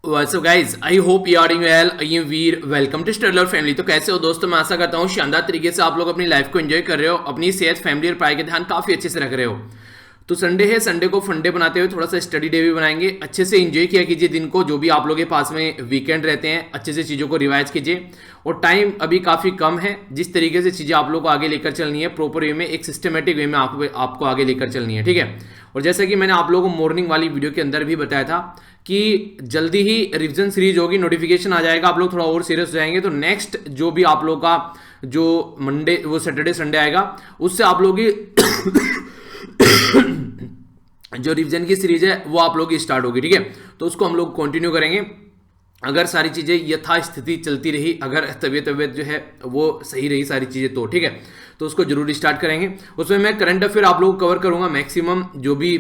What's up guys? I hope you are doing well. I am Veer. Welcome to स्टडलर family. तो कैसे हो दोस्तों? मैं आशा करता हूँ शानदार तरीके से आप लोग अपनी लाइफ को एंजॉय कर रहे हो, अपनी सेहत, फैमिली और पढ़ाई का ध्यान काफी अच्छे से रख रहे हो। तो संडे है, संडे को फंडे बनाते हुए थोड़ा सा स्टडी डे भी बनाएंगे। अच्छे से एंजॉय किया कीजिए दिन को, जो भी आप लोगों के पास में वीकेंड रहते हैं अच्छे से चीज़ों को रिवाइज कीजिए। और टाइम अभी काफ़ी कम है, जिस तरीके से चीज़ें आप लोग को आगे लेकर चलनी है प्रॉपर वे में, एक सिस्टमेटिक वे में आपको आगे लेकर चलनी है, ठीक है। और जैसा कि मैंने आप लोगों को मॉर्निंग वाली वीडियो के अंदर भी बताया था कि जल्दी ही रिवीजन सीरीज होगी, नोटिफिकेशन आ जाएगा, आप लोग थोड़ा और सीरियस हो जाएंगे तो नेक्स्ट जो भी आप लोग का जो मंडे वो सैटरडे संडे आएगा उससे आप लोग की जो रिवीजन की सीरीज है वो आप लोग की स्टार्ट होगी, ठीक है। तो उसको हम लोग कंटिन्यू करेंगे। अगर सारी चीज़ें यथास्थिति चलती रही, अगर तबीयत जो है वो सही रही सारी चीज़ें तो ठीक है, तो उसको जरूर स्टार्ट करेंगे। उसमें मैं करंट अफेयर आप लोग को कवर करूंगा मैक्सिमम, जो भी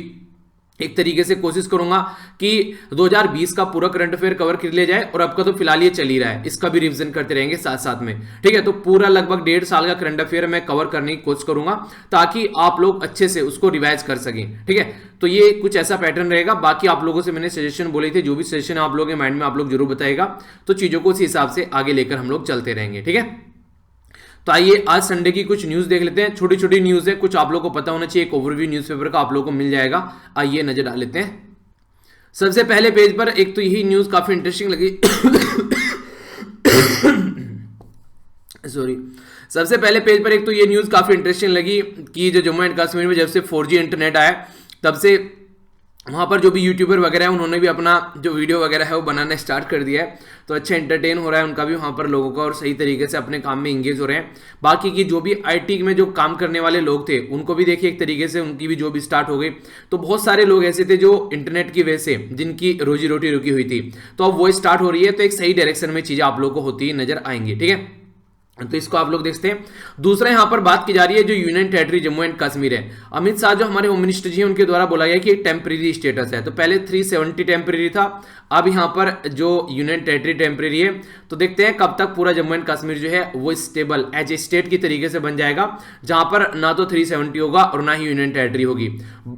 एक तरीके से कोशिश करूंगा कि 2020 का पूरा करंट अफेयर कवर कर लिया जाए। और अब का तो फिलहाल ये चल ही रहा है, इसका भी रिवीजन करते रहेंगे साथ साथ में, ठीक है। तो पूरा लगभग 1.5 साल का करंट अफेयर मैं कवर करने की कोशिश करूंगा ताकि आप लोग अच्छे से उसको रिवाइज कर सकें, ठीक है। तो ये कुछ ऐसा पैटर्न रहेगा। बाकी आप लोगों से मैंने सजेशन बोले थे, जो भी सजेशन आप लोगों के माइंड में आप लोग जरूर बताएगा, तो चीजों को उस हिसाब से आगे लेकर हम लोग चलते रहेंगे, ठीक है। तो आइए आज संडे की कुछ न्यूज देख लेते हैं। छोटी छोटी न्यूज है, कुछ आप लोगों को पता होना चाहिए। एक ओवरव्यू न्यूज़पेपर का आप लोगों को मिल जाएगा, आइए नजर डाल लेते हैं। सबसे पहले पेज पर एक तो यही न्यूज काफी इंटरेस्टिंग लगी सॉरी। सबसे पहले पेज पर एक तो ये न्यूज काफी इंटरेस्टिंग लगी कि जो जम्मू एंड कश्मीर में जब से 4G इंटरनेट आया तब से वहाँ पर जो भी यूट्यूबर वगैरह है उन्होंने भी अपना जो वीडियो वगैरह है वो बनाना स्टार्ट कर दिया है। तो अच्छा एंटरटेन हो रहा है उनका भी वहाँ पर लोगों का, और सही तरीके से अपने काम में इंगेज हो रहे हैं। बाकी की जो भी आईटी में जो काम करने वाले लोग थे उनको भी देखिए एक तरीके से उनकी भी जॉब स्टार्ट हो गई। तो बहुत सारे लोग ऐसे थे जो इंटरनेट की वजह से जिनकी रोजी रोटी रुकी हुई थी, तो अब वो स्टार्ट हो रही है। तो एक सही डायरेक्शन में चीज़ें आप लोग को होती नजर आएंगी, ठीक है। तो इसको आप लोग देखते हैं। दूसरा यहां पर बात की जा रही है जो union territory Jammu and Kashmir है। अमित शाह जो हमारे होम मिनिस्टर जी हैं उनके द्वारा बोला गया कि एक टेम्परेरी स्टेटस है। तो पहले 370 टेम्परेरी था, अब यहां पर जो यूनियन टेरिटरी टेम्परेरी है। तो देखते हैं कब तक पूरा जम्मू एंड कश्मीर जो है वो स्टेबल एज ए स्टेट की तरीके से बन जाएगा, जहां पर ना तो 370 होगा और ना ही यूनियन टेरिटरी होगी।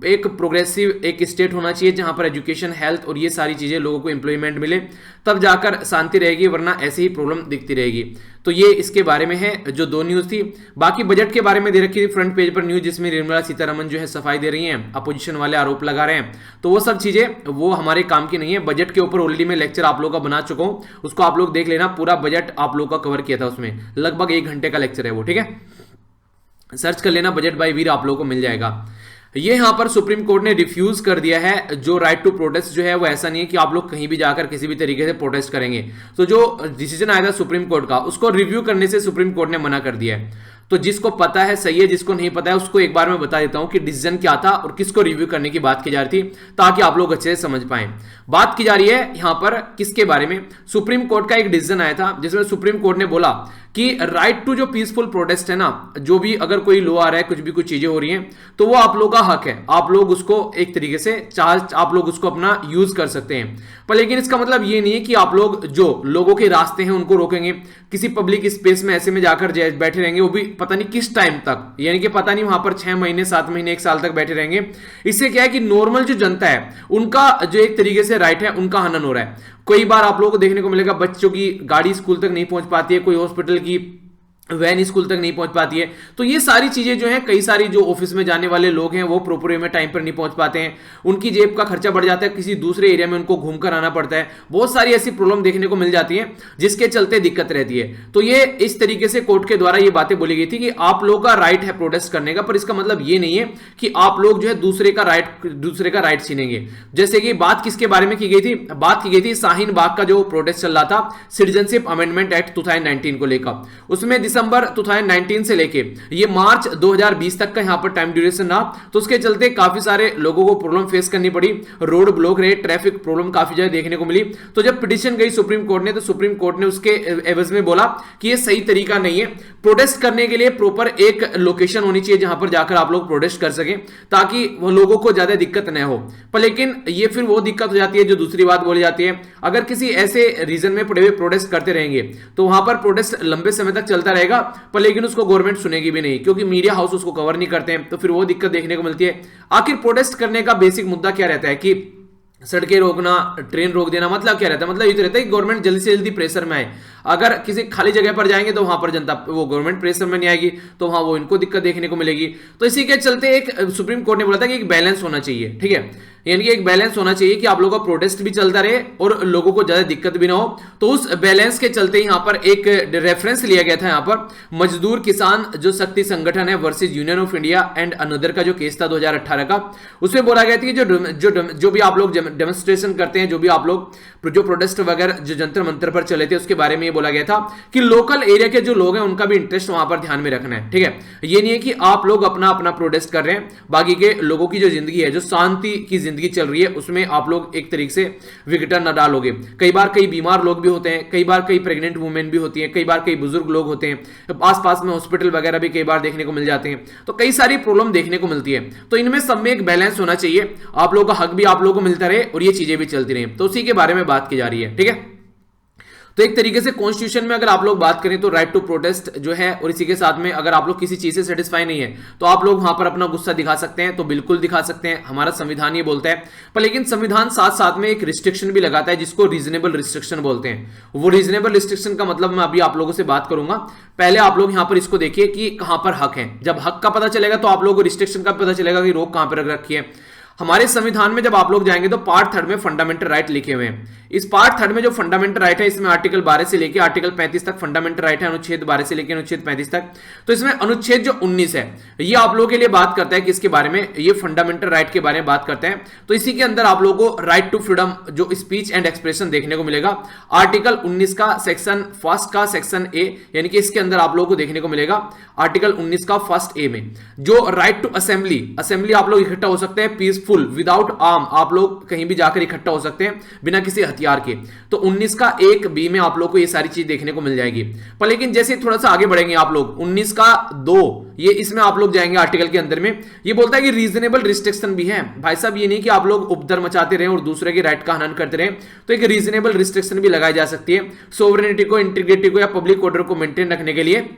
एक प्रोग्रेसिव एक स्टेट होना चाहिए जहां पर एजुकेशन, हेल्थ और ये सारी चीजें लोगों को एम्प्लॉयमेंट मिले, तब जाकर शांति रहेगी, वरना ऐसे ही प्रॉब्लम दिखती रहेगी। तो ये इसके बारे में है जो दो न्यूज थी। बाकी बजट के बारे में दे रखी थी फ्रंट पेज पर न्यूज, जिसमें निर्मला सीतारमन जो है सफाई दे रही हैं, अपोजिशन वाले आरोप लगा रहे हैं। तो वो सब चीजें वो हमारे काम की नहीं है। बजट के ऊपर ऑलरेडी मैं लेक्चर आप लोगों का बना चुका हूं, उसको आप लोग देख लेना। पूरा बजट आप लोग का कवर किया था, उसमें लगभग 1 घंटे का लेक्चर है वो, ठीक है। सर्च कर लेना, बजट बाय वीर आप लोगों को मिल जाएगा। ये यहां पर सुप्रीम कोर्ट ने रिफ्यूज कर दिया है जो राइट टू प्रोटेस्ट जो है वो ऐसा नहीं है कि आप लोग कहीं भी जाकर किसी भी तरीके से प्रोटेस्ट करेंगे। तो जो डिसीजन आया था सुप्रीम कोर्ट का, उसको रिव्यू करने से सुप्रीम कोर्ट ने मना कर दिया है। तो जिसको पता है सही है, जिसको नहीं पता है उसको एक बार मैं बता देता हूं कि डिसीजन क्या था और किसको रिव्यू करने की बात की जा रही थी, ताकि आप लोग अच्छे से समझ पाए। बात की जा रही है यहां पर किसके बारे में? सुप्रीम कोर्ट का एक डिसीजन आया था जिसमें सुप्रीम कोर्ट ने बोला कि राइट टू जो पीसफुल प्रोटेस्ट है ना, जो भी अगर कोई लॉ आ रहा है, कुछ भी कुछ चीजें हो रही हैं, तो वो आप लोग का हक है। आप लोग उसको एक तरीके से आप लोग उसको अपना यूज कर सकते हैं। पर लेकिन इसका मतलब ये नहीं है कि आप लोग जो लोगों के रास्ते हैं उनको रोकेंगे, किसी पब्लिक स्पेस में ऐसे में जाकर बैठे रहेंगे, वो भी पता नहीं किस टाइम तक, यानी कि पता नहीं वहां पर 6 महीने 7 महीने 1 साल तक बैठे रहेंगे। इससे क्या है कि नॉर्मल जो जनता है उनका जो एक तरीके से राइट है उनका हनन हो रहा है। कई बार आप लोगों को देखने को मिलेगा बच्चों की गाड़ी स्कूल तक नहीं पहुंच पाती है, कोई हॉस्पिटल की वैन स्कूल तक नहीं पहुंच पाती है। तो ये सारी चीजें जो है, कई सारी जो ऑफिस में जाने वाले लोग हैं वो प्रॉपर वे में टाइम पर नहीं पहुंच पाते हैं, उनकी जेब का खर्चा बढ़ जाता है, किसी दूसरे एरिया में उनको घूमकर आना पड़ता है। बहुत सारी ऐसी प्रॉब्लम देखने को मिल जाती है जिसके चलते दिक्कत रहती है। तो ये इस तरीके से कोर्ट के द्वारा ये बातें बोली गई थी कि आप लोगों का राइट है प्रोटेस्ट करने का, पर इसका मतलब ये नहीं है कि आप लोग जो है दूसरे का राइट छीनेंगे। जैसे कि बात किसके बारे में की गई थी? बात की गई थी शाहीन बाग का जो प्रोटेस्ट चल रहा था सिटीजनशिप अमेंडमेंट एक्ट 2019 को लेकर। उसमें दिसंबर 2019 से लेके ये मार्च 2020 तक का यहां पर टाइम ड्यूरेशन रहा। तो उसके चलते काफी सारे लोगों को प्रॉब्लम फेस करनी पड़ी, रोड ब्लॉक रहे, ट्रैफिक प्रॉब्लम काफी ज्यादा देखने को मिली। तो जब पिटीशन गई सुप्रीम कोर्ट ने, तो सुप्रीम कोर्ट ने उसके एवज में बोला कि ये सही तरीका नहीं है। प्रोटेस्ट करने के लिए प्रॉपर एक लोकेशन होनी चाहिए जहां पर जाकर आप लोग प्रोटेस्ट कर सकें, ताकि वो लोगों को ज्यादा दिक्कत न हो। पर लेकिन ये फिर वो दिक्कत हो जाती है जो दूसरी बात बोली जाती है, अगर किसी ऐसे रीजन में पड़े हुए प्रोटेस्ट करते रहेंगे तो वहां पर प्रोटेस्ट लंबे समय तक चलता रहेगा, पर लेकिन उसको गवर्नमेंट सुनेगी भी नहीं, क्योंकि मीडिया हाउस उसको कवर नहीं करते हैं। तो फिर वो दिक्कत देखने को मिलती है। आखिर प्रोटेस्ट करने का बेसिक मुद्दा क्या रहता है कि सड़कें रोकना, ट्रेन रोक देना, मतलब क्या रहता है, मतलब ये तो रहता है कि गवर्नमेंट जल्दी से जल्दी प्रेशर में आए। अगर किसी खाली जगह पर जाएंगे तो वहां पर जनता, वो गवर्नमेंट प्रेशर में नहीं आएगी, तो वहां वो इनको दिक्कत देखने को मिलेगी। तो इसी के चलते एक सुप्रीम कोर्ट ने बोला था कि एक बैलेंस होना चाहिए, ठीक है, यानी कि एक बैलेंस होना चाहिए कि आप लोगों का प्रोटेस्ट भी चलता रहे और लोगों को ज्यादा दिक्कत भी ना हो। तो उस बैलेंस के चलते यहां पर एक रेफरेंस लिया गया था, यहां पर मजदूर किसान जो शक्ति संगठन है versus union of India and another का जो केस था 2018 का, उसमें बोला गया था कि जो भी आप लोग डेमोन्स्ट्रेशन करते हैं, जो भी आप लोग जो प्रोटेस्ट वगैरह जो जंतर मंतर पर चले थे, उसके बारे में ये बोला गया था कि लोकल एरिया के जो लोग हैं उनका भी इंटरेस्ट वहां पर ध्यान में रखना है, ठीक है। ये नहीं है कि आप लोग अपना अपना प्रोटेस्ट कर रहे हैं, बाकी के लोगों की जो जिंदगी है, जो शांति की जिंदगी चल रही है, उसमें आप लोग एक तरीके से विघटन न डालोगे। कई बार कई बीमार लोग भी होते हैं, कई बार कई प्रेग्नेंट वुमेन भी होती हैं, कई बार कई बुजुर्ग लोग होते हैं, आसपास में हॉस्पिटल वगैरह भी कई बार देखने को मिल जाते हैं, तो कई सारी प्रॉब्लम देखने को मिलती है। तो इनमें सब में एक बैलेंस होना चाहिए, आप लोगों का हक भी आप लोगों को मिलता रहे और ये चीजें भी चलती रहे, तो उसी के बारे में बात की जा रही है, ठीक है। तो एक तरीके से कॉन्स्टिट्यूशन में अगर आप लोग बात करें तो राइट टू प्रोटेस्ट जो है, और इसी के साथ में अगर आप लोग किसी चीज से सेटिस्फाई नहीं है तो आप लोग वहां पर अपना गुस्सा दिखा सकते हैं, तो बिल्कुल दिखा सकते हैं, हमारा संविधान ये बोलता है। पर लेकिन संविधान साथ साथ में एक रिस्ट्रिक्शन भी लगाता है जिसको रीजनेबल रिस्ट्रिक्शन बोलते हैं। वो रीजनेबल रिस्ट्रिक्शन का मतलब मैं अभी आप लोगों से बात करूंगा। पहले आप लोग यहां पर इसको देखिए कि कहां पर हक है। जब हक का पता चलेगा तो आप लोगों को रिस्ट्रिक्शन का पता चलेगा कि रोक कहां पर रख रखी है। हमारे संविधान में जब आप लोग जाएंगे तो पार्ट 3 में फंडामेंटल राइट लिखे हुए हैं। इस पार्ट 3 में जो फंडामेंटल राइट है, इसमें आर्टिकल 12 से लेकर आर्टिकल 35 तक फंडामेंटल राइट है, अनुच्छेद 12 से लेकर अनुच्छेद 35 तक। तो इसमें अनुच्छेद जो 19 है, ये आप लोगों के लिए बात करता है कि इसके बारे में, ये फंडामेंटल राइट के बारे में बात करते हैं। तो इसी के अंदर आप लोगों को राइट टू फ्रीडम जो स्पीच एंड एक्सप्रेशन देखने को मिलेगा। आर्टिकल 19 का सेक्शन फर्स्ट का सेक्शन ए, यानी कि इसके अंदर आप लोगों को देखने को मिलेगा आर्टिकल 19 का फर्स्ट ए में जो राइट टू असेंबली, असेंबली आप लोग इकट्ठा हो सकते हैं पीसफुल विदाउट आर्म, आप लोग कहीं भी जाकर इकट्ठा हो सकते हैं बिना किसी हथियार के। तो 19 का 1 बी में आप लोग को ये सारी चीज देखने को मिल जाएगी। पर लेकिन जैसे थोड़ा सा आगे बढ़ेंगे आप लोग 19 का 2, ये इसमें आप लोग जाएंगे आर्टिकल के अंदर में, ये बोलता है कि रीजनेबल रिस्ट्रिक्शन भी है। भाई साहब ये नहीं कि आप लोग उपद्र मचाते रहे और दूसरे के राइट का हनन करते रहे, तो एक रीजनेबल रिस्ट्रिक्शन भी लगाई जा सकती है सोवरेनिटी को, इंटीग्रिटी को या पब्लिक ऑर्डर को मेंटेन रखने के लिए।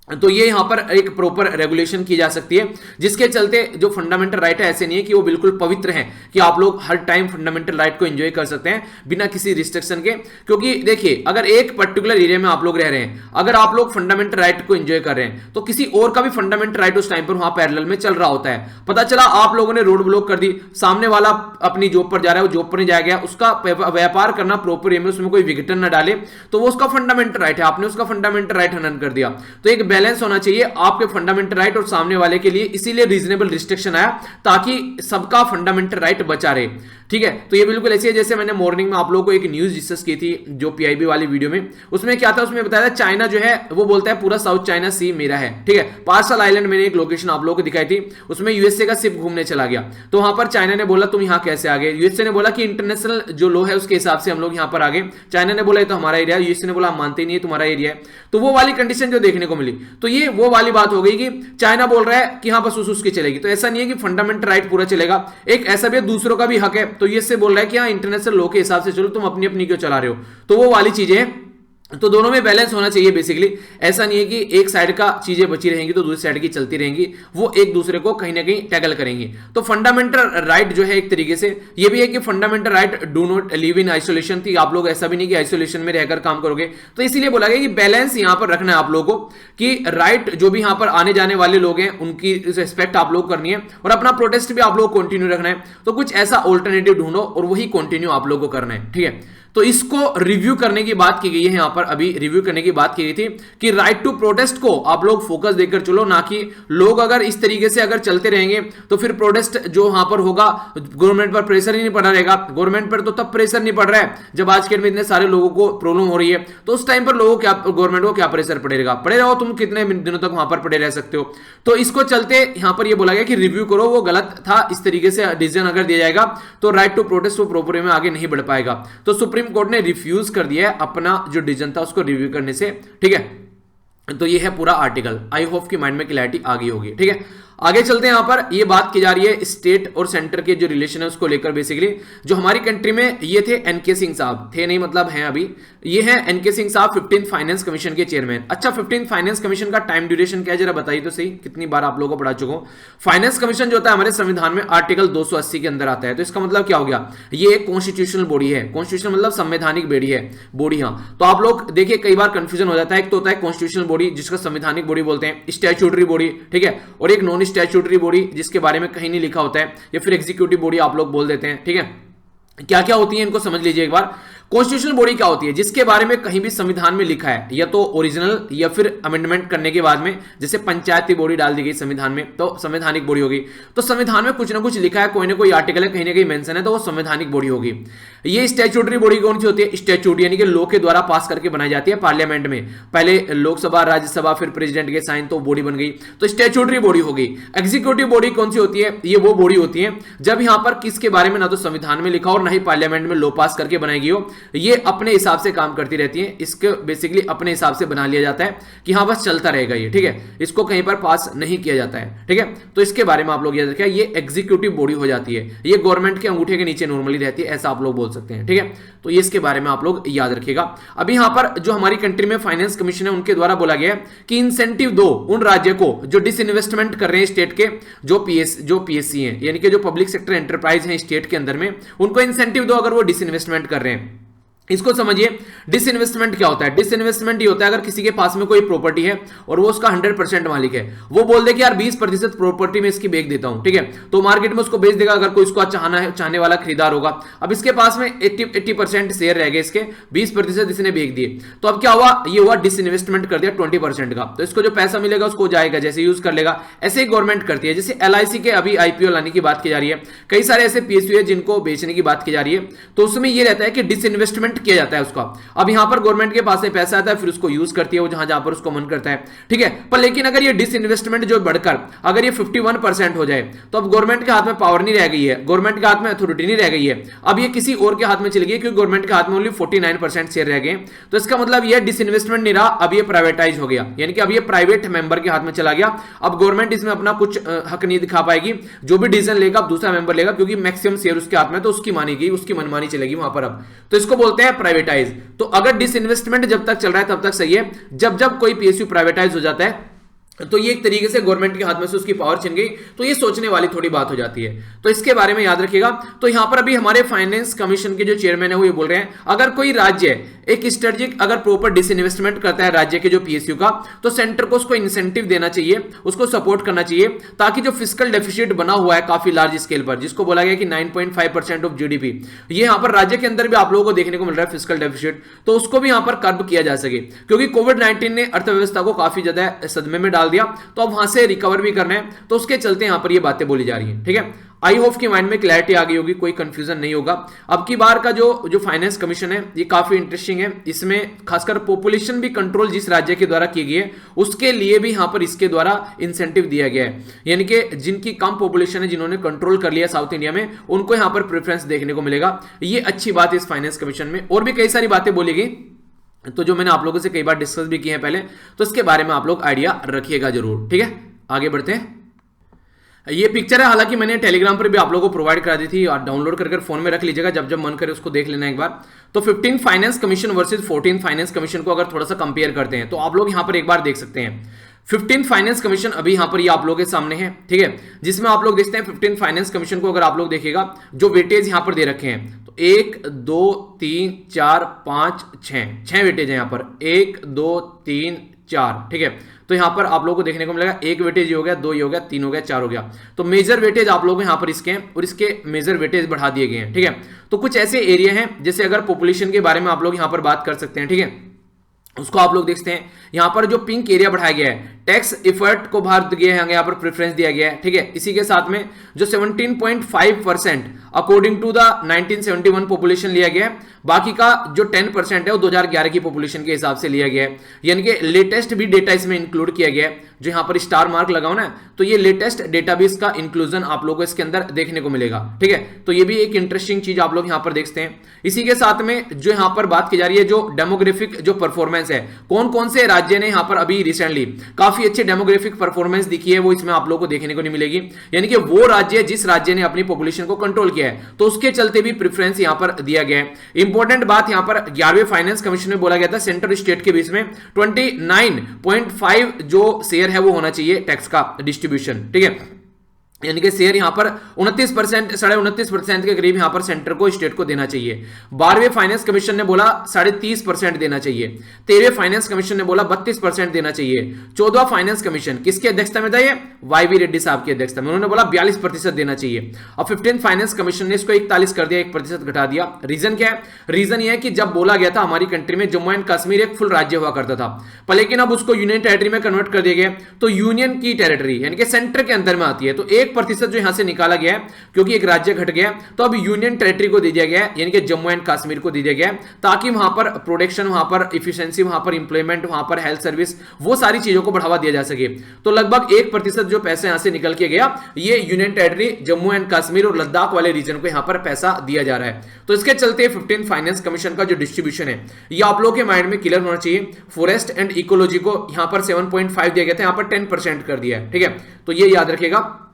तो ये यहां पर एक प्रॉपर रेगुलेशन की जा सकती है, जिसके चलते जो फंडामेंटल राइट है ऐसे नहीं है कि वो बिल्कुल पवित्र हैं कि आप लोग हर टाइम फंडामेंटल राइट को एंजॉय कर सकते हैं बिना किसी रिस्ट्रिक्शन के। क्योंकि देखिए अगर एक पर्टिकुलर एरिया में आप लोग रह रहे हैं, अगर आप लोग फंडामेंटल राइट को एंजॉय कर रहे हैं तो किसी और का भी फंडामेंटल राइट उस टाइम पर वहां पैरेलल में चल रहा होता है। पता चला आप लोगों ने रोड ब्लॉक कर दी, सामने वाला अपनी जॉब पर जा रहा है, वो जॉब पर नहीं जाया गया, उसका व्यापार करना प्रॉपर वे में, उसमें कोई विघटन न डाले, तो वो उसका फंडामेंटल राइट है, आपने उसका फंडामेंटल राइट हनन कर दिया। तो एक बैलेंस होना चाहिए आपके फंडामेंटल राइट और सामने वाले के लिए, इसीलिए रीजनेबल रिस्ट्रिक्शन आया ताकि सबका फंडामेंटल राइट बचा रहे, ठीक है। तो ये बिल्कुल ऐसी है जैसे मैंने मॉर्निंग में आप लोगों को एक न्यूज डिस्कस की थी जो पीआईबी वाली वीडियो में, उसमें क्या था, उसमें बताया था चाइना जो है वो बोलता है पूरा साउथ चाइना सी मेरा है, ठीक है। पार्सल आइलैंड मैंने एक लोकेशन आप लोगों को दिखाई थी, उसमें यूएसए का शिप घूमने चला गया, तो वहां पर चाइना ने बोला तुम यहां कैसे आ गए, यूएसए ने बोला कि इंटरनेशनल जो लॉ है उसके हिसाब से हम लोग यहां पर आ गए, चाइना ने बोला ये तो हमारा एरिया है, यूएसए ने बोला मानते नहीं है तुम्हारा एरिया है। तो वो वाली कंडीशन जो देखने को मिली, तो ये वो वाली बात हो गई कि चाइना बोल रहा है कि हाँ बस उसकी चलेगी। तो ऐसा नहीं है कि फंडामेंटल राइट पूरा चलेगा, एक ऐसा भी दूसरों का भी हक है। तो यूएसए बोल रहा है कि हाँ इंटरनेशनल लॉ के हिसाब से चलो, तुम अपनी अपनी क्यों चला रहे हो, तो वो वाली चीजें। तो दोनों में बैलेंस होना चाहिए बेसिकली। ऐसा नहीं है कि एक साइड का चीजें बची रहेंगी तो दूसरी साइड की चलती रहेंगी, वो एक दूसरे को कहीं ना कहीं टैकल करेंगी। तो फंडामेंटल राइट जो है एक तरीके से ये भी है कि fundamental right do not live in isolation थी, आप लोग ऐसा भी नहीं कि आइसोलेशन में रहकर काम करोगे। तो इसीलिए बोला गया कि बैलेंस यहां पर रखना है आप लोगों को, कि राइट जो भी यहां पर आने जाने वाले लोग हैं उनकी रिस्पेक्ट आप लोग करनी है, और अपना प्रोटेस्ट भी आप लोग कंटिन्यू रखना है। तो कुछ ऐसा ऑल्टरनेटिव ढूंढो और वही कंटिन्यू आप लोग को करना है, ठीक है। तो इसको रिव्यू करने की बात की गई है यहां पर, अभी रिव्यू करने की बात की गई थी कि राइट टू प्रोटेस्ट को आप लोग फोकस देकर चलो, ना कि लोग अगर इस तरीके से अगर चलते रहेंगे तो फिर प्रोटेस्ट जो वहां पर होगा गवर्नमेंट पर प्रेशर ही नहीं पड़ा रहेगा। गवर्नमेंट पर तो तब प्रेशर नहीं पड़ रहा है जब आज के डेट में इतने सारे लोगों को प्रॉब्लम हो रही है, तो उस टाइम पर लोगों क्या, गवर्नमेंट को क्या प्रेशर पड़ेगा, पड़े रहो, तुम कितने दिनों तक वहां पर पड़े रह सकते हो। तो इसको चलते यहां पर यह बोला गया कि रिव्यू करो, वो गलत था, इस तरीके से डिसीजन अगर दिया जाएगा तो राइट टू प्रोटेस्ट वो प्रॉपर में आगे नहीं बढ़ पाएगा। तो सुप्रीम कोर्ट ने रिफ्यूज कर दिया है अपना जो डिसीजन था उसको रिव्यू करने से, ठीक है। तो ये है पूरा आर्टिकल, आई होप कि माइंड में क्लैरिटी आ गई होगी, ठीक है। आगे चलते हैं, यहां पर ये बात की जा रही है स्टेट और सेंटर के जो रिलेशन है उसको लेकर। बेसिकली जो हमारी कंट्री में ये थे एनके सिंह साहब, थे नहीं मतलब हैं अभी, ये हैं एनके सिंह साहब 15th फाइनेंस कमीशन के चेयरमैन। अच्छा 15th फाइनेंस कमीशन का टाइम ड्यूरेशन क्या है जरा बताइए तो सही, कितनी बार आप लोगों को पढ़ा चुका हूं। फाइनेंस कमीशन जो होता है हमारे संविधान में आर्टिकल 280 के अंदर आता है, तो इसका मतलब क्या हो गया, ये एक कॉन्स्टिट्यूशनल बॉडी है। कॉन्स्टिट्यूशनल मतलब संवैधानिक बॉडी हाँ। तो आप लोग देखिए कई बार कंफ्यूजन हो जाता है, एक तो होता है कॉन्स्टिट्यूशनल बॉडी जिसका संवैधानिक बॉडी बोलते हैं, स्टैट्यूटरी बॉडी, ठीक है, और एक नॉन स्टैट्यूटरी बॉडी जिसके बारे में कहीं नहीं लिखा होता है, या फिर एग्जीक्यूटिव बॉडी आप लोग बोल देते हैं, ठीक है। क्या क्या होती है इनको समझ लीजिए एक बार। कॉन्स्टिट्यूशनल बॉडी क्या होती है, जिसके बारे में कहीं भी संविधान में लिखा है, या तो ओरिजिनल या फिर अमेंडमेंट करने के बाद में, जैसे पंचायती बॉडी डाल दी गई संविधान में तो संवैधानिक बॉडी होगी। तो संविधान में कुछ ना कुछ लिखा है, कोई ना कोई आर्टिकल है, कहीं ना कहीं मेंशन है, तो वो संवैधानिक बॉडी होगी। ये स्टैट्यूटरी बॉडी कौन सी होती है, स्टैट्यूट यानी कि लॉ के द्वारा पास करके बनाई जाती है पार्लियामेंट में, पहले लोकसभा राज्यसभा फिर प्रेसिडेंट के साइन तो बॉडी बन गई, तो स्टैट्यूटरी बॉडी होगी। एग्जीक्यूटिव बॉडी कौन सी होती है, ये वो बॉडी होती है जब यहां पर किसके बारे में ना तो संविधान में लिखा हो और ना ही पार्लियामेंट में लॉ पास करके बनाई गई हो, ये अपने हिसाब से काम करती रहती है। इसके बेसिकली अपने हिसाब से बना लिया जाता है कि हाँ बस चलता रहेगा ये, ठीक है, इसको कहीं पर पास नहीं किया जाता है, ठीक है। तो इसके बारे में आप लोग याद रखिए, ये एग्जीक्यूटिव बॉडी हो जाती है, ये गवर्नमेंट के अंगूठे के नीचे नॉर्मली रहती है, ऐसा आप लोग बोल सकते हैं, ठीक है। तो ये इसके बारे में आप लोग याद रखिएगा। अभी यहां पर जो हमारी कंट्री में फाइनेंस कमीशन है उनके द्वारा बोला गया है कि इंसेंटिव दो उन राज्य को जो डिसइन्वेस्टमेंट कर रहे हैं स्टेट के, जो पीएससी हैं यानी कि जो पब्लिक सेक्टर एंटरप्राइज हैं स्टेट के अंदर में, उनको इंसेंटिव दो अगर वो डिसइन्वेस्टमेंट कर रहे हैं। इसको समझिए, डिसइन्वेस्टमेंट क्या होता है। डिसइन्वेस्टमेंट ये होता है अगर किसी के पास में कोई प्रॉपर्टी है और वो उसका 100% मालिक है, वो बोल दे कि यार 20% प्रॉपर्टी में इसकी बेच देता हूं, ठीक है, तो मार्केट में उसको बेच देगा अगर कोई इसको चाहने वाला खरीदार होगा। अब इसके पास में 80% शेयर रह गए, इसके 20% इसने बेच दिए, तो अब क्या हुआ, ये हुआ डिसइन्वेस्टमेंट कर दिया 20% का, तो इसको जो पैसा मिलेगा उसको जाएगा, जैसे यूज कर लेगा। ऐसे ही गवर्नमेंट करती है। जैसे LIC के अभी IPO लाने की बात की जा रही है, कई सारे ऐसे PSU है जिनको बेचने की बात की जा रही है, तो उसमें ये रहता है कि डिसइन्वेस्टमेंट किया जाता है उसका। अब यहां पर गवर्नमेंट के पास से पैसा आता है, फिर उसको यूज करती है वो जहां जहां पर उसको मन करता है, ठीक है। पर लेकिन अगर ये डिसइन्वेस्टमेंट जो बढ़कर अगर ये 51% हो जाए, तो अब गवर्नमेंट के हाथ में पावर नहीं रह गई है, गवर्नमेंट के हाथ में अथॉरिटी नहीं रह गई है, अब ये किसी और के हाथ में चली गई, क्योंकि गवर्नमेंट के हाथ में ओनली 49% शेयर रह गए। तो इसका मतलब ये डिसइन्वेस्टमेंट नहीं रहा, अब ये प्राइवेटाइज हो गया, यानी कि अब ये प्राइवेट मेंबर के हाथ में चला गया। अब गवर्नमेंट इसमें अपना कुछ हक नहीं दिखा पाएगी, जो भी डिसीजन लेगा अब दूसरा मेंबर लेगा, क्योंकि मैक्सिमम शेयर उसके हाथ में, तो उसकी मानेगी, उसकी मनमानी चलेगी वहां पर। अब तो इसको बोलते हैं प्राइवेटाइज। तो अगर डिसइन्वेस्टमेंट जब तक चल रहा है तब तक सही है, जब कोई PSU प्राइवेटाइज हो जाता है तो ये एक तरीके से गवर्नमेंट के हाथ में से उसकी पावर छिन गई, तो ये सोचने वाली थोड़ी बात हो जाती है। तो इसके बारे में याद रखिएगा। तो यहां पर अभी हमारे फाइनेंस कमीशन के जो चेयरमैन है वो ये बोल रहे हैं, अगर कोई राज्य एक स्ट्रेटेजिक अगर प्रॉपर डिसइन्वेस्टमेंट करता है राज्य के जो PSU का, तो सेंटर को उसको इंसेंटिव देना चाहिए, उसको सपोर्ट करना चाहिए, ताकि जो फिस्कल डेफिसिट बना हुआ है काफी लार्ज स्केल पर, जिसको बोला गया कि 9.5% ऑफ GDP, ये यहां पर राज्य के अंदर भी आप लोगों को देखने को मिल रहा है फिस्कल डेफिसिट, तो उसको भी यहां पर कर्ब किया जा सके, क्योंकि कोविड-19 ने अर्थव्यवस्था को काफी ज्यादा सदमे में डाल दिया, तो अब वहां से रिकवर भी करना है, तो उसके चलते यहां पर ये बातें बोली जा रही हैं, ठीक है। आई होप कि माइंड में क्लैरिटी आ गई होगी, कोई कंफ्यूजन नहीं होगा। अब की बार का जो फाइनेंस कमीशन है ये काफी इंटरेस्टिंग है, इसमें खासकर पॉपुलेशन भी कंट्रोल जिस राज्य के द्वारा की गई है उसके लिए भी यहां पर इसके द्वारा इंसेंटिव दिया गया है, यानी कि जिनकी कम पॉपुलेशन है, जिन्होंने कंट्रोल कर लिया साउथ इंडिया में, उनको यहां पर प्रेफरेंस देखने को मिलेगा। ये अच्छी बात है इस फाइनेंस कमीशन में। और भी कई सारी बातें बोली गई, तो जो मैंने आप लोगों से कई बार डिस्कस भी की है पहले, तो इसके बारे में आप लोग आइडिया रखिएगा जरूर, ठीक है। आगे बढ़ते हैं। ये पिक्चर है, हालांकि मैंने टेलीग्राम पर भी आप लोगों को प्रोवाइड करा दी थी, और डाउनलोड कर फोन में रख लीजिएगा, जब जब मन करे उसको देख लेना एक बार। तो 15th finance commission versus 14th finance commission को अगर थोड़ा सा कंपेयर करते हैं, तो आप लोग यहां पर एक बार देख सकते हैं 15th फाइनेंस कमीशन अभी यहां पर ये आप लोगों के सामने है, ठीक है, जिसमें आप लोग देखते हैं 15th फाइनेंस कमीशन को अगर आप लोग देखिएगा, जो वेटेज यहां पर दे रखे हैं, तो 1 2 3 4 5 6 वेटेज है यहां पर, 1 2 3 4, ठीक है। तो यहां पर आप लोगों को देखने को मिलेगा एक वेटेज हो गया, 2 हो गया, 3 हो गया, 4 हो गया। तो मेजर वेटेज आप लोग यहां पर इसके हैं, और इसके मेजर वेटेज बढ़ा दिए गए हैं, ठीक है। तो कुछ ऐसे एरिया हैं, जैसे अगर पॉपुलेशन के बारे में आप लोग यहां पर बात कर सकते हैं, ठीक है, उसको आप लोग देखते हैं। यहां पर जो पिंक एरिया बढ़ाया गया है, टैक्स इफर्ट को भारत गया है, यहां पर प्रेफरेंस दिया गया है, ठीक है। इसी के साथ में जो 17.5% अकॉर्डिंग टू द 1971 पॉपुलेशन लिया गया है, बाकी का जो 10% है वो 2011 की पॉपुलेशन के हिसाब से लिया गया है, यानी कि लेटेस्ट भी डेटा इसमें इंक्लूड किया गया है। जो यहां पर स्टार मार्क लगाओ ना, तो ये लेटेस्ट डेटा भी इसका इंक्लूजन आप लोगों को इसके अंदर देखने को मिलेगा, ठीक है। तो ये भी एक इंटरेस्टिंग चीज आप लोग यहां पर देखते हैं। इसी के साथ में जो यहां पर बात की जा रही है, जो डेमोग्राफिक जो परफॉर्मेंस परफॉर्मेंस है, कौन कौन से राज्य ने यहाँ पर अभी रिसेंटली काफी अच्छी डेमोग्राफिक परफॉर्मेंस दिखी है, वो इसमें आप लोगों को देखने को नहीं मिलेगी। यानी कि वो राज्य जिस राज्य ने अपनी पॉपुलेशन को कंट्रोल किया है तो उसके चलते भी प्रेफरेंस यहां पर दिया गया है। इंपॉर्टेंट बात यहां पर 11वें फाइनेंस कमीशन में बोला गया था सेंट्रल स्टेट के बीच में 29.5 जो शेयर है वो होना चाहिए टैक्स का डिस्ट्रीब्यूशन, ठीक है। यानी कि शेयर यहां पर 29%, 29.5% के करीब यहां पर सेंटर को स्टेट को देना चाहिए। 12वें फाइनेंस कमीशन ने बोला 30.5% देना चाहिए। 13वें फाइनेंस कमीशन ने बोला 32% देना चाहिए। 14वां फाइनेंस कमीशन किसकी अध्यक्षता में था, ये वाईवी रेड्डी साहब की अध्यक्षता में, उन्होंने बोला 42% देना चाहिए। और 15th फाइनेंस कमीशन ने इसको 41 कर दिया, 1% घटा दिया। रीजन क्या है, रीजन ये है कि जब बोला गया था हमारी कंट्री में जम्मू एंड कश्मीर एक फुल राज्य हुआ करता था, पर लेकिन अब उसको यूनियन टेरिटरी में कन्वर्ट कर दिया गया, तो यूनियन की टेरिटरी यानी कि सेंटर के अंदर में आती है, तो 1% जो यहां से निकाला गया है क्योंकि एक राज्य घट गया, तो अब यूनियन टेरिटरी को दे दिया गया है, यानी कि जम्मू एंड कश्मीर को दे दिया गया है, ताकि वहां पर प्रोडक्शन, वहां पर इफिशिएंसी, वहां पर इंप्लॉयमेंट, वहां पर हेल्थ सर्विस, वो सारी चीजों को बढ़ावा दिया जा सके। तो लगभग 1% जो पैसा यहां से निकल के गया, ये union territory Jammu and Kashmir और लद्दाख वाले रीजन को यहां पर पैसा दिया जा रहा है। तो इसके चलते 15th फाइनेंस कमीशन का जो डिस्ट्रीब्यूशन है ये आप लोगों के माइंड में क्लियर होना चाहिए। फॉरेस्ट एंड इकोलॉजी को यहां पर 7.5 दिया गया था, यहां पर 10% कर दिया है, ठीक है। तो ये याद रखिएगा,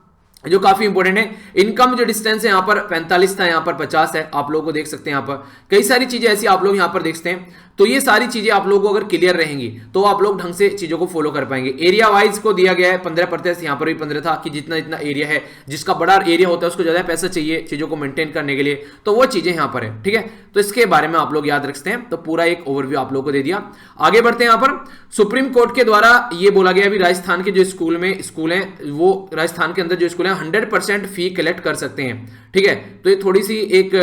जो काफी इंपॉर्टेंट है। इनकम जो डिस्टेंस है यहाँ पर 45 था, यहाँ पर 50 है, आप लोगों को देख सकते हैं। यहाँ पर कई सारी चीजें ऐसी आप लोग यहाँ पर देखते हैं, तो ये सारी चीजें आप लोगों को अगर क्लियर रहेंगी तो आप लोग ढंग से चीजों को फॉलो कर पाएंगे। एरिया वाइज को दिया गया है 15%, यहाँ पर भी 15 था कि जितना जितना एरिया है, जिसका बड़ा एरिया होता है उसको ज्यादा पैसा चाहिए चीजों को मेंटेन करने के लिए, तो वो चीजें यहाँ पर है, ठीक है। तो इसके बारे में आप लोग याद रखते हैं। तो पूरा एक ओवरव्यू आप लोगों को दे दिया। आगे बढ़ते हैं। यहाँ पर सुप्रीम कोर्ट के द्वारा ये बोला गया अभी राजस्थान के जो स्कूल है वो राजस्थान के अंदर जो स्कूल है 100% फी कलेक्ट कर सकते हैं, ठीक है। तो ये थोड़ी सी एक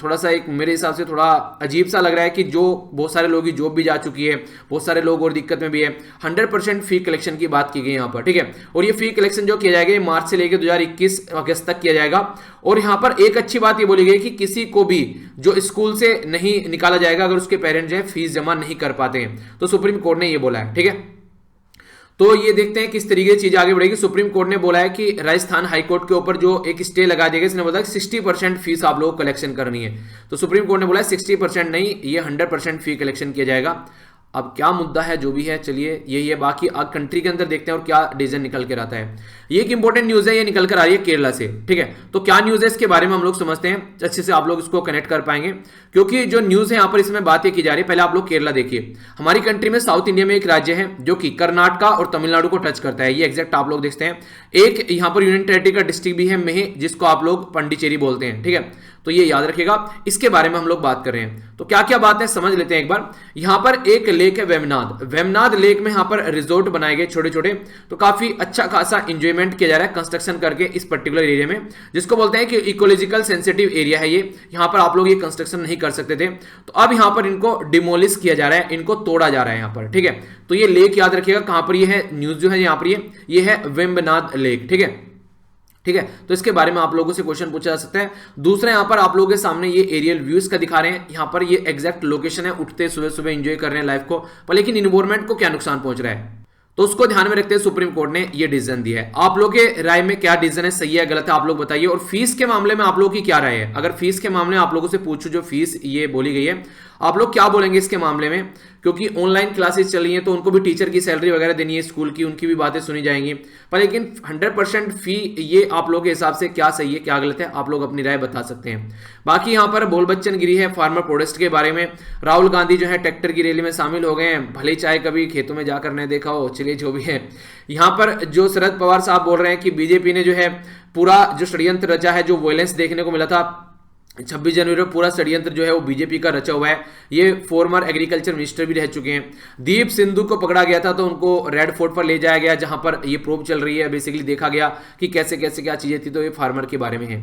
थोड़ा सा एक मेरे हिसाब से थोड़ा अजीब सा लग रहा है कि जो बहुत सारे लोगों की जॉब भी जा चुकी है, बहुत सारे लोग और दिक्कत में भी है, 100% फी कलेक्शन की बात की गई यहाँ पर, ठीक है। और ये फी कलेक्शन जो किया जाएगा मार्च से लेकर 2021 अगस्त तक किया जाएगा। और यहाँ पर एक अच्छी बात ये बोली गई कि किसी को भी जो स्कूल से नहीं निकाला जाएगा अगर उसके पेरेंट्स जो है फीस जमा नहीं कर पाते हैं, तो सुप्रीम कोर्ट ने ये बोला है, ठीक है। तो ये देखते हैं किस तरीके से चीज आगे बढ़ेगी। सुप्रीम कोर्ट ने बोला है कि राजस्थान हाईकोर्ट के ऊपर जो एक स्टे लगा दिया गया, इसने बोला 60% फीस आप लोगों को कलेक्शन करनी है। तो सुप्रीम कोर्ट ने बोला 60% नहीं, ये 100% फी कलेक्शन किया जाएगा। अब क्या मुद्दा है जो भी है, चलिए यही है। बाकी कंट्री के अंदर देखते हैं और क्या डिसीजन निकल कर आता है। ये एक इंपॉर्टेंट न्यूज है, ये निकल कर आ रही है केरला से, ठीक है। तो क्या न्यूज है इसके बारे में हम लोग समझते हैं, अच्छे से आप लोग इसको कनेक्ट कर पाएंगे, क्योंकि जो न्यूज है यहाँ पर इसमें बात ये की जा रही है। पहले आप लोग केरला देखिए। हमारी कंट्री में साउथ इंडिया में एक राज्य है जो कि कर्नाटका और तमिलनाडु को टच करता है, ये एग्जैक्ट आप लोग देखते हैं। एक यहाँ पर यूनियन टेरिटरी का डिस्ट्रिक्ट भी है मेह, जिसको आप लोग पांडिचेरी बोलते हैं, ठीक है। तो ये याद रखिएगा, इसके बारे में हम लोग बात कर रहे हैं। तो क्या क्या बात है समझ लेते हैं एक बार। यहां पर एक लेक है वेमनाद लेक में यहां पर रिजोर्ट बनाए गए छोटे छोटे, तो काफी अच्छा खासा एंजॉयमेंट किया जा रहा है कंस्ट्रक्शन करके इस पर्टिकुलर एरिया में, जिसको बोलते हैं कि इकोलॉजिकल सेंसिटिव एरिया है ये। यहां पर आप लोग ये कंस्ट्रक्शन नहीं कर सकते थे, तो अब यहां पर इनको डिमोलिश किया जा रहा है, इनको तोड़ा जा रहा है यहां पर, ठीक है। तो ये लेक याद रखिएगा कहां पर ये है, न्यूज जो है यहां पर ये है वेम्बनाद लेक, ठीक है, ठीक है। तो इसके बारे में आप लोगों से क्वेश्चन पूछा जा सकता है। दूसरा यहां पर आप लोगों के सामने ये एरियल व्यूज का दिखा रहे हैं, यहां पर ये एग्जैक्ट लोकेशन है, उठते सुबह सुबह एंजॉय कर रहे हैं लाइफ को, पर लेकिन इन्वायरमेंट को क्या नुकसान पहुंच रहा है, तो उसको ध्यान में रखते हुए सुप्रीम कोर्ट ने ये डिसीजन दिया है। आप लोग के राय में क्या डिसीजन है, सही है गलत है, आप लोग बताइए। और फीस के मामले में आप लोगों की क्या राय है। अगर फीस के मामले में आप लोगों से पूछूं, जो फीस ये बोली गई है, आप लोग क्या बोलेंगे इसके मामले में, क्योंकि ऑनलाइन क्लासेस चल रही हैं तो उनको भी टीचर की सैलरी वगैरह देनी है, स्कूल की, उनकी भी बातें सुनी जाएंगी, पर लेकिन 100% फी ये आप लोगों के हिसाब से क्या सही है क्या गलत है, आप लोग अपनी राय बता सकते हैं। बाकी यहाँ पर बोल बच्चन गिरी है फार्मर प्रोटेस्ट के बारे में। राहुल गांधी जो है ट्रैक्टर की रैली में शामिल हो गए हैं, भले चाहे कभी खेतों में जाकर नहीं देखा हो, चलिए जो भी है। यहाँ पर जो शरद पवार साहब बोल रहे हैं कि बीजेपी ने जो है पूरा जो षड्यंत्र रचा है, जो वायलेंस देखने को मिला था 26 जनवरी में, पूरा षड्यंत्र जो है वो बीजेपी का रचा हुआ है। ये फॉर्मर एग्रीकल्चर मिनिस्टर भी रह चुके हैं। दीप सिंधु को पकड़ा गया था तो उनको रेड फोर्ट पर ले जाया गया, जहां पर ये प्रोब चल रही है, बेसिकली देखा गया कि कैसे कैसे क्या चीजें थी, तो ये फार्मर के बारे में है।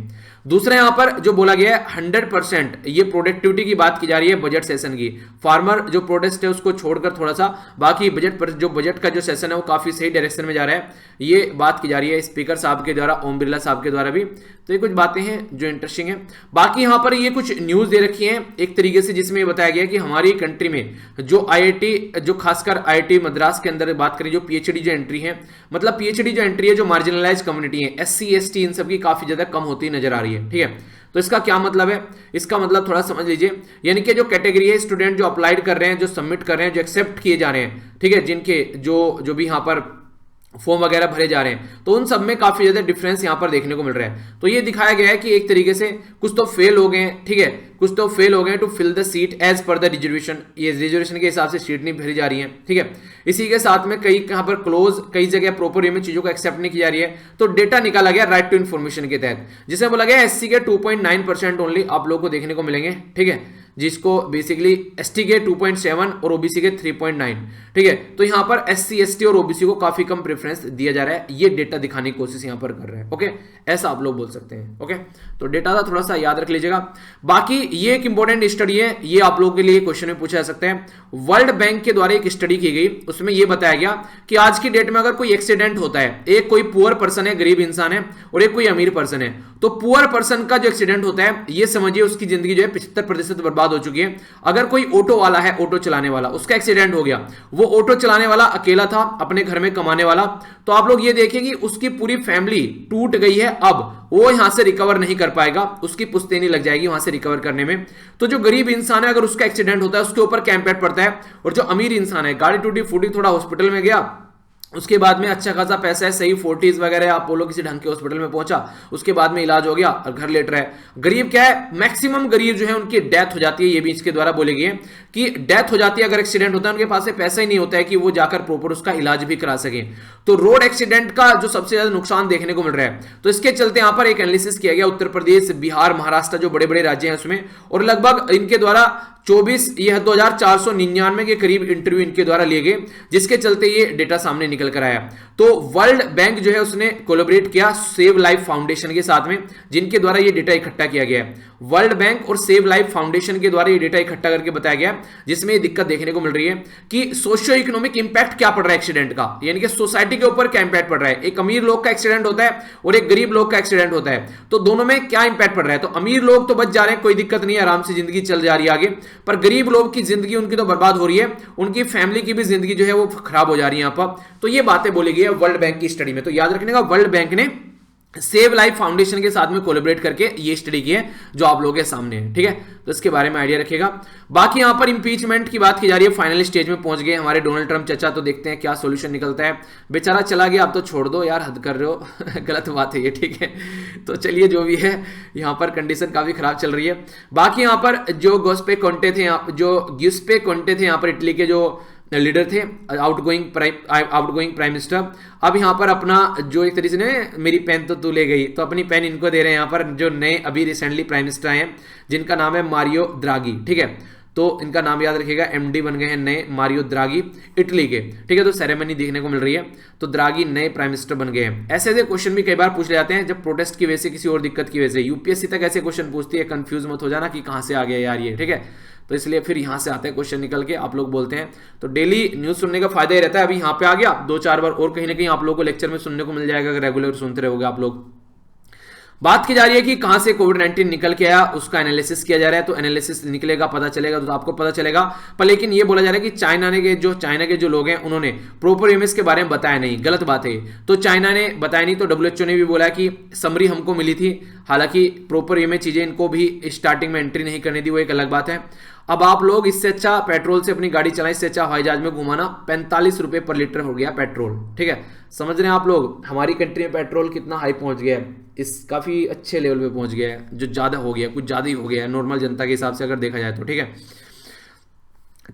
दूसरा यहां पर जो बोला गया है 100% ये प्रोडक्टिविटी की बात की जा रही है बजट सेशन की। फार्मर जो प्रोटेस्ट है उसको छोड़कर थोड़ा सा बाकी बजट पर जो बजट का जो सेशन है वो काफी सही डायरेक्शन में जा रहा है, ये बात की जा रही है स्पीकर साहब के द्वारा, ओम बिरला साहब के द्वारा भी। तो ये कुछ बातें हैं जो इंटरेस्टिंग है। बाकी यहां पर ये कुछ न्यूज दे रखी है एक तरीके से, जिसमें ये बताया गया कि हमारी कंट्री में जो आईआईटी, जो खासकर आईआईटी मद्रास के अंदर बात करें, जो पीएचडी जो एंट्री है, मतलब पीएचडी जो एंट्री है, जो मार्जिनलाइज कम्युनिटी है, एससी एसटी, इन सब की काफी ज्यादा कम होती नजर आ रही है। ठीक है, तो इसका क्या मतलब है, इसका मतलब थोड़ा समझ लीजिए, यानी कि जो कैटेगरी है स्टूडेंट जो अप्लाइड कर रहे हैं, जो सबमिट कर रहे हैं, जो एक्सेप्ट किए जा रहे हैं, ठीक है, जिनके जो भी यहां पर फॉर्म वगैरह भरे जा रहे हैं, तो उन सब में काफी ज्यादा डिफरेंस यहां पर देखने को मिल रहा है। तो ये दिखाया गया है कि एक तरीके से कुछ तो फेल हो गए हैं, ठीक है, कुछ तो फेल हो गए to fill the seat as per the reservation, ये रिजर्वेशन के हिसाब से सीट नहीं भरी जा रही है। ठीक है, इसी के साथ में कई यहाँ पर क्लोज, कई जगह प्रॉपर वे में चीजों को एक्सेप्ट नहीं की जा रही है। तो डेटा निकाला गया राइट टू इन्फॉर्मेशन के तहत, जिसमें बोला गया एससी के 2.9% ओनली आप लोगों को देखने को मिलेंगे। ठीक है, जिसको बेसिकली एसटी के 2.7 और ओबीसी के 3.9। ठीक है, तो यहां पर एससी एसटी और ओबीसी को काफी कम प्रेफरेंस दिया जा रहा है, ये डेटा दिखाने की कोशिश यहां पर कर रहे हैं। ओके, ऐसा आप लोग बोल सकते हैं। ओके, तो डेटा थोड़ा सा याद रख लीजिएगा। बाकी ये एक इंपॉर्टेंट स्टडी है, ये आप लोगों के लिए क्वेश्चन में पूछा जा सकता है। वर्ल्ड बैंक के द्वारा एक स्टडी की गई, उसमें यह बताया गया कि आज की डेट में अगर कोई एक्सीडेंट होता है, एक कोई पुअर पर्सन है, गरीब इंसान है, और एक कोई अमीर पर्सन है, तो पुअर पर्सन का जो एक्सीडेंट होता है, ये समझिए उसकी जिंदगी जो है 75% बर्बाद हो चुकी है। अगर कोई ऑटो वाला है, ऑटो चलाने वाला, उसका एक्सीडेंट हो गया, वो ऑटो चलाने वाला अकेला था, अपने घर में कमाने वाला, तो आप लोग ये देखें कि उसकी पूरी फैमिली टूट गई है। अब वो यहां से रिकवर नहीं कर पाएगा, उसकी पुश्तैनी लग जाएगी वहां से रिकवर करने में। तो जो गरीब इंसान है, अगर उसका एक्सीडेंट होता है, उसके ऊपर क्या इंपैक्ट पड़ता है, और जो अमीर इंसान है, गाड़ी टूटी फूटी, थोड़ा हॉस्पिटल में गया, उसके बाद में अच्छा खासा पैसा है, सही 40s वगैरह, अपोलो किसी ढंग के हॉस्पिटल में पहुंचा, उसके बाद में इलाज हो गया और घर लेट रहा है। गरीब क्या है, मैक्सिमम गरीब जो है उनकी डेथ हो जाती है, ये भी इसके द्वारा बोले गए कि डेथ हो जाती है अगर एक्सीडेंट होता है, उनके पास से पैसा ही नहीं होता है कि वो जाकर प्रॉपर उसका इलाज भी करा सके। तो रोड एक्सीडेंट का जो सबसे ज्यादा नुकसान देखने को मिल रहा है, तो इसके चलते यहां पर एक एनालिसिस किया गया उत्तर प्रदेश, बिहार, महाराष्ट्र, जो बड़े बड़े राज्य हैं उसमें, और लगभग इनके द्वारा 24,499 के करीब इंटरव्यू इनके द्वारा लिए गए, जिसके चलते ये डेटा सामने निकल कर आया। तो वर्ल्ड बैंक जो है उसने कोलैबोरेट किया सेव लाइफ फाउंडेशन के साथ में, जिनके द्वारा ये डेटा इकट्ठा किया गया है। वर्ल्ड बैंक और सेव लाइफ फाउंडेशन के द्वारा ये डेटा इकट्ठा करके बताया गया, जिसमें ये दिक्कत देखने को मिल रही है कि सोशियो इकोनॉमिक इंपैक्ट क्या पड़ रहा है एक्सीडेंट का, यानी कि सोसाइटी के ऊपर क्या इंपैक्ट पड़ रहा है। एक अमीर लोग का एक्सीडेंट होता है और एक गरीब लोग का एक्सीडेंट होता है, तो दोनों में क्या इंपैक्ट पड़ रहा है। तो अमीर लोग तो बच जा रहे हैं, कोई दिक्कत नहीं है, आराम से जिंदगी चल जा रही है आगे, पर गरीब लोग की जिंदगी उनकी तो बर्बाद हो रही है, उनकी फैमिली की भी जिंदगी जो है वो खराब हो जा रही है यहां पर। तो ये बातें बोली गई है वर्ल्ड बैंक की स्टडी में। तो याद रखने का, वर्ल्ड बैंक ने सेव लाइफ फाउंडेशन के साथ में कोलैबोरेट करके ये स्टडी की है, जो आप लोगों के सामने है। ठीक है, तो इसके बारे में आइडिया रखिएगा। बाकी यहां पर इंपीचमेंट की बात की जा रही है, फाइनल स्टेज में पहुंच गए हमारे डोनाल्ड ट्रंप चचा, तो देखते हैं क्या सॉल्यूशन निकलता है। बेचारा चला गया, अब तो छोड़ दो यार, हद कर रहे हो गलत बात है ये। ठीक है, तो चलिए जो भी है, यहां पर कंडीशन काफी खराब चल रही है। बाकी यहां पर जो गियुसेप्पे कोंटे थे, यहां पर इटली के जो लीडर थे, आउटगोइंग प्राइम मिनिस्टर, अब यहां पर अपना जो एक तरीके से ने मेरी पेन तो तू ले गई, तो अपनी पेन इनको दे रहे हैं यहां पर, जो नए अभी रिसेंटली प्राइम मिनिस्टर आए हैं, जिनका नाम है मारियो द्रागी। ठीक है, तो इनका नाम याद रखिएगा, एमडी बन गए हैं नए मारियो द्रागी, इटली के। ठीक है, तो सेरेमनी देखने को मिल रही है, तो द्रागी नए प्राइम मिनिस्टर बन गए हैं। ऐसे क्वेश्चन भी कई बार पूछ ले जाते हैं, जब प्रोटेस्ट की वजह से, किसी और दिक्कत की वजह से। यूपीएससी तक ऐसे क्वेश्चन पूछती है, कंफ्यूज मत हो जाना कि कहां से आ गया यार ये। ठीक है, तो इसलिए फिर यहां से आते हैं क्वेश्चन निकल के, आप लोग बोलते हैं। तो डेली न्यूज सुनने का फायदा ही रहता है। अभी यहां पे आ गया, 2-4 बार और कहीं ना कहीं आप लोगों को लेक्चर में सुनने को मिल जाएगा, अगर रेगुलर सुनते रहोगे आप लोग। बात की जा रही है कि कहां से कोविड-19 निकल के आया, उसका एनालिसिस किया जा रहा है। तो एनालिसिस निकलेगा, पता चलेगा, तो आपको पता चलेगा। पर लेकिन ये बोला जा रहा है कि चाइना के जो लोग हैं, उन्होंने प्रॉपर इमेज के बारे में बताया नहीं, गलत बात है। तो चाइना ने बताया नहीं, तो WHO ने भी बोला कि समरी हमको मिली थी, हालांकि प्रॉपर इमेज चीजें इनको भी स्टार्टिंग में एंट्री नहीं करने दी, वो एक अलग बात है। अब आप लोग इससे अच्छा पेट्रोल से अपनी गाड़ी चलाएं, इससे अच्छा हवाई जहाज में घुमाना। 45 रुपए पर लीटर हो गया पेट्रोल। ठीक है, समझ रहे हैं आप लोग, हमारी कंट्री में पेट्रोल कितना हाई पहुंच गया है, इस काफी अच्छे लेवल पे पहुंच गया है, जो ज्यादा हो गया, कुछ ज्यादा ही हो गया है नॉर्मल जनता के हिसाब से अगर देखा जाए तो। ठीक है,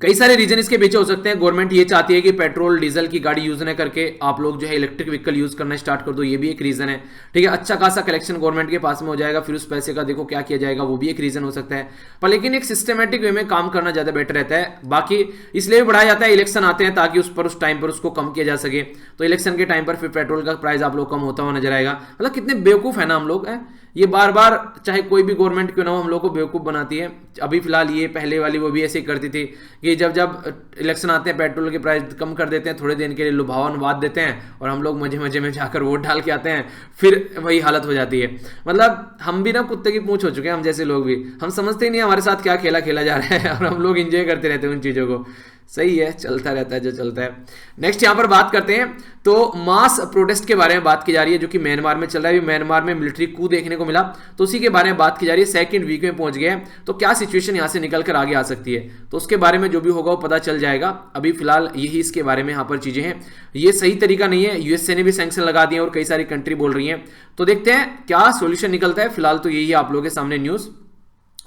कई सारे रीजन इसके पीछे हो सकते हैं। गवर्नमेंट ये चाहती है कि पेट्रोल डीजल की गाड़ी यूज न करके आप लोग जो है इलेक्ट्रिक व्हीकल यूज करना स्टार्ट कर दो, ये भी एक रीजन है। ठीक है, अच्छा खासा कलेक्शन गवर्नमेंट के पास में हो जाएगा, फिर उस पैसे का देखो क्या किया जाएगा, वो भी एक रीजन हो सकता है। पर लेकिन एक सिस्टमेटिक वे में काम करना ज्यादा बेटर रहता है। बाकी इसलिए भी बढ़ाया जाता है, इलेक्शन आते हैं ताकि उस टाइम पर उसको कम किया जा सके। तो इलेक्शन के टाइम पर फिर पेट्रोल का प्राइस आप लोग कम होता हुआ नजर आएगा। मतलब कितने बेवकूफ है ना हम लोग, ये बार बार चाहे कोई भी गवर्नमेंट क्यों ना हो हम लोग को बेवकूफ़ बनाती है। अभी फिलहाल ये पहले वाली वो भी ऐसे ही करती थी कि जब जब इलेक्शन आते हैं पेट्रोल के प्राइस कम कर देते हैं, थोड़े दिन के लिए लुभावनवाद देते हैं और हम लोग मजे मजे में जाकर वोट डाल के आते हैं, फिर वही हालत हो जाती है। मतलब हम भी ना कुत्ते की पूंछ हो चुके हैं, हम जैसे लोग भी, हम समझते ही नहीं हमारे साथ क्या खेला खेला जा रहा है और हम लोग इंजॉय करते रहते हैं उन चीज़ों को। सही है, चलता रहता है जो चलता है। नेक्स्ट यहाँ पर बात करते हैं तो मास प्रोटेस्ट के बारे में बात की जा रही है जो कि म्यांमार में चल रहा है। म्यांमार में मिलिट्री कू देखने को मिला तो उसी के बारे में बात की जा रही है। सेकंड वीक में पहुंच गए हैं तो क्या सिचुएशन यहाँ से निकल कर आगे आ सकती है, तो उसके बारे में जो भी होगा वो पता चल जाएगा। अभी फिलहाल यही इसके बारे में यहाँ पर चीजें हैं। ये सही तरीका नहीं है, यूएसए ने भी सैंक्शन लगा दिए और कई सारी कंट्री बोल रही है, तो देखते हैं क्या सोल्यूशन निकलता है। फिलहाल तो यही है आप लोगों के सामने न्यूज,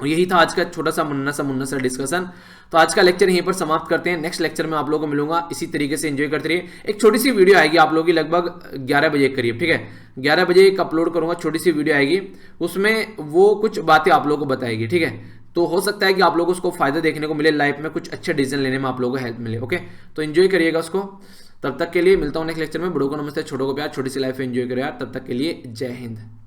और यही था आज का छोटा सा मुन्ना सा डिस्कशन। तो आज का लेक्चर यहीं पर समाप्त करते हैं। नेक्स्ट लेक्चर में आप लोगों को मिलूंगा, इसी तरीके से एंजॉय करते रहिए। एक छोटी सी वीडियो आएगी आप लोगों की लगभग 11 बजे के करीब, ठीक है, 11 बजे एक अपलोड करूंगा, छोटी सी वीडियो आएगी, उसमें वो कुछ बातें आप लोगों को बताएगी, ठीक है। तो हो सकता है कि आप लोगों को उसको फायदा देखने को मिले, लाइफ में कुछ अच्छे डिसीजन लेने में आप लोगों को हेल्प मिले। ओके, तो एंजॉय करिएगा उसको। तब तक के लिए मिलता हूँ नेक्स्ट लेक्चर में। बड़ों को नमस्ते, छोटों को प्यार, छोटी सी लाइफ एंजॉय करो यार। तब तक के लिए जय हिंद।